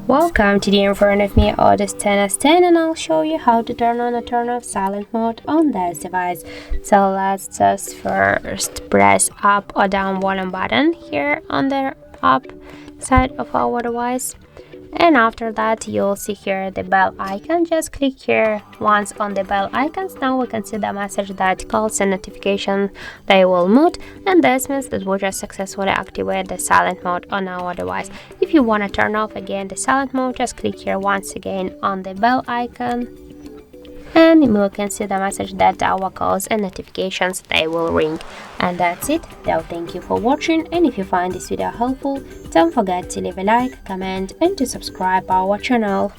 Welcome to the in front of me ODYS Thanos 10, and I'll show you how to turn on or turn off silent mode on this device. So let's just first press up or down volume button here on the up side of our device, and after that you'll see here the bell icon. Just click here once on the bell icons. Now we can see the message that calls and notification they will mute, and this means that we just successfully activate the silent mode on our device. If you want to turn off again the silent mode, just click here once again on the bell icon, and we can see the message that our calls and notifications they will ring. And that's it. So thank you for watching, and if you find this video helpful, don't forget to leave a like, comment and to subscribe our channel.